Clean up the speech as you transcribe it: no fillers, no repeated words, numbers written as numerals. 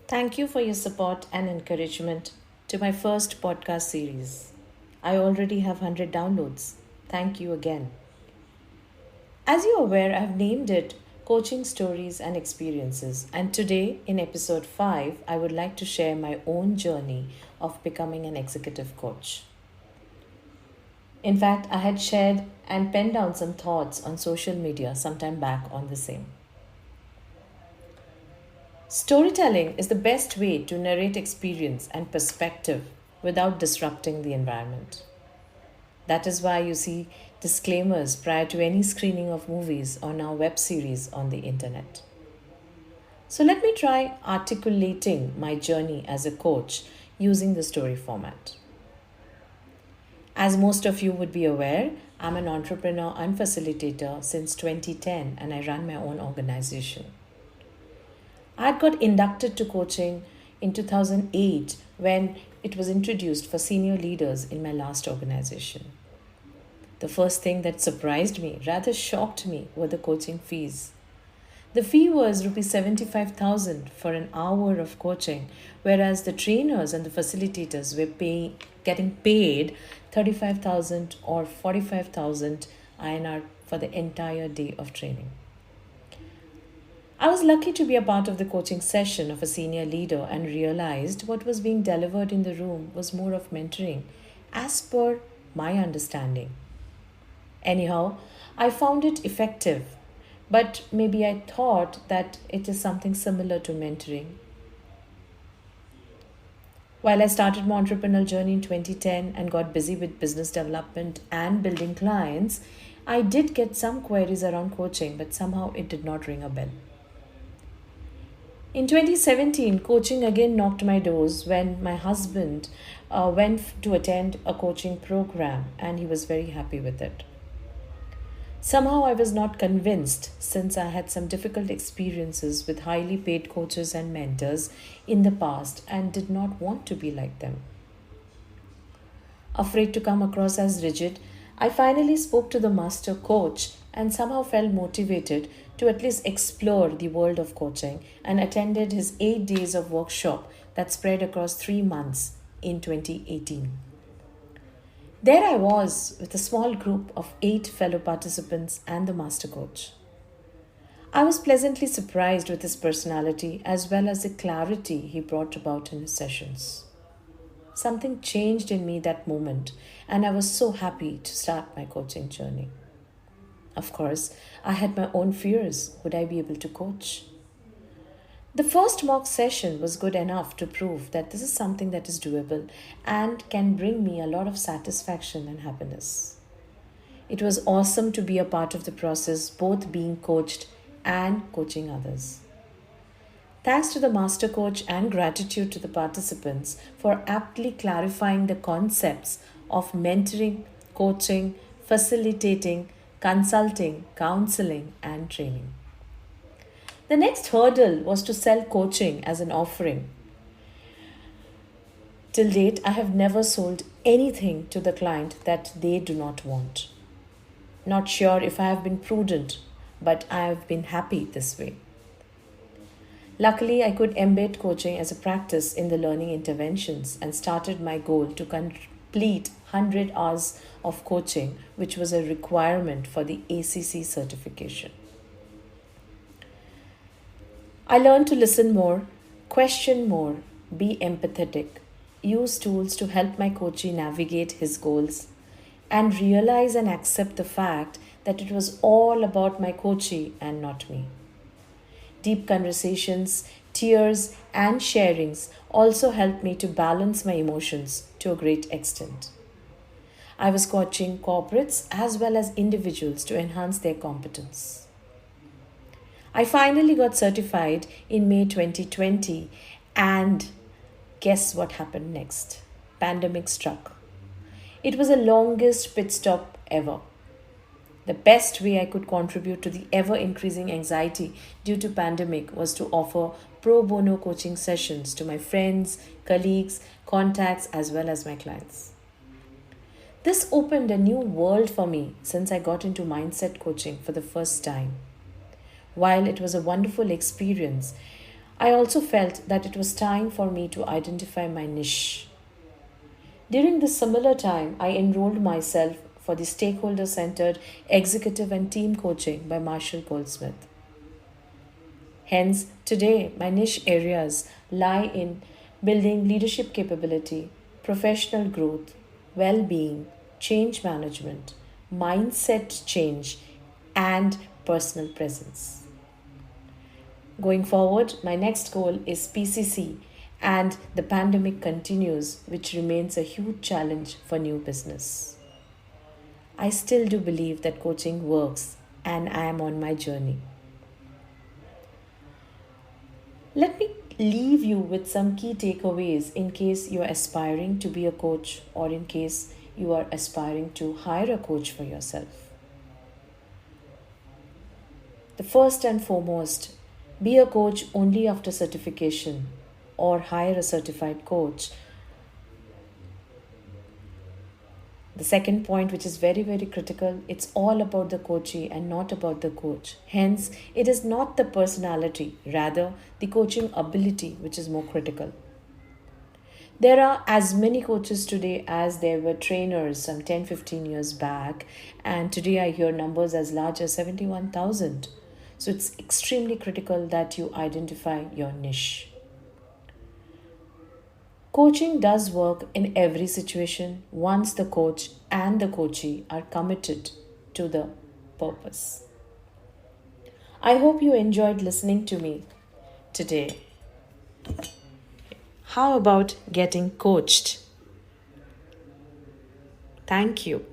Thank you for your support and encouragement to my first podcast series. I already have 100 downloads. Thank you again. As you're aware, I've named it Coaching Stories and Experiences. And today, in episode 5, I would like to share my own journey of becoming an executive coach. In fact, I had shared and penned down some thoughts on social media sometime back on the same. Storytelling is the best way to narrate experience and perspective without disrupting the environment. That is why you see disclaimers prior to any screening of movies or now web series on the internet. So let me try articulating my journey as a coach using the story format. As most of you would be aware, I'm an entrepreneur and facilitator since 2010 and I run my own organization. I got inducted to coaching in 2008 when it was introduced for senior leaders in my last organization. The first thing that surprised me, rather shocked me, were the coaching fees. The fee was rupees 75,000 for an hour of coaching, whereas the trainers and the facilitators were getting paid 35,000 or 45,000 INR for the entire day of training. I was lucky to be a part of the coaching session of a senior leader and realized what was being delivered in the room was more of mentoring, as per my understanding. Anyhow, I found it effective, but maybe I thought that it is something similar to mentoring. While I started my entrepreneurial journey in 2010 and got busy with business development and building clients, I did get some queries around coaching, but somehow it did not ring a bell. In 2017, coaching again knocked my doors when my husband went to attend a coaching program and he was very happy with it. Somehow I was not convinced since I had some difficult experiences with highly paid coaches and mentors in the past and did not want to be like them. Afraid to come across as rigid, I finally spoke to the master coach and somehow felt motivated to at least explore the world of coaching and attended his 8 days of workshop that spread across 3 months in 2018. There I was with a small group of 8 fellow participants and the master coach. I was pleasantly surprised with his personality as well as the clarity he brought about in his sessions. Something changed in me that moment, and I was so happy to start my coaching journey. Of course, I had my own fears. Would I be able to coach? The first mock session was good enough to prove that this is something that is doable and can bring me a lot of satisfaction and happiness. It was awesome to be a part of the process, both being coached and coaching others. Thanks to the master coach and gratitude to the participants for aptly clarifying the concepts of mentoring, coaching, facilitating, consulting, counseling, and training. The next hurdle was to sell coaching as an offering. Till date, I have never sold anything to the client that they do not want. Not sure if I have been prudent, but I have been happy this way. Luckily, I could embed coaching as a practice in the learning interventions and started my goal to complete 100 hours of coaching, which was a requirement for the ACC certification. I learned to listen more, question more, be empathetic, use tools to help my coachee navigate his goals, and realize and accept the fact that it was all about my coachee and not me. Deep conversations, tears, and sharings also helped me to balance my emotions to a great extent. I was coaching corporates as well as individuals to enhance their competence. I finally got certified in May 2020, and guess what happened next? Pandemic struck. It was the longest pit stop ever. The best way I could contribute to the ever increasing anxiety due to pandemic was to offer pro bono coaching sessions to my friends, colleagues, contacts as well as my clients. This opened a new world for me since I got into mindset coaching for the first time. While it was a wonderful experience, I also felt that it was time for me to identify my niche. During this similar time, I enrolled myself for the stakeholder centered executive and team coaching by Marshall Goldsmith. Hence, today my niche areas lie in building leadership capability, professional growth, well being, change management, mindset change, and personal presence. Going forward, my next goal is PCC, and the pandemic continues, which remains a huge challenge for new business. I still do believe that coaching works, and I am on my journey. Let me leave you with some key takeaways in case you are aspiring to be a coach or in case you are aspiring to hire a coach for yourself. The first and foremost, be a coach only after certification or hire a certified coach. The second point, which is very, very critical, it's all about the coachee and not about the coach. Hence, it is not the personality, rather, the coaching ability, which is more critical. There are as many coaches today as there were trainers some 10, 15 years back, and today I hear numbers as large as 71,000. So it's extremely critical that you identify your niche. Coaching does work in every situation once the coach and the coachee are committed to the purpose. I hope you enjoyed listening to me today. How about getting coached? Thank you.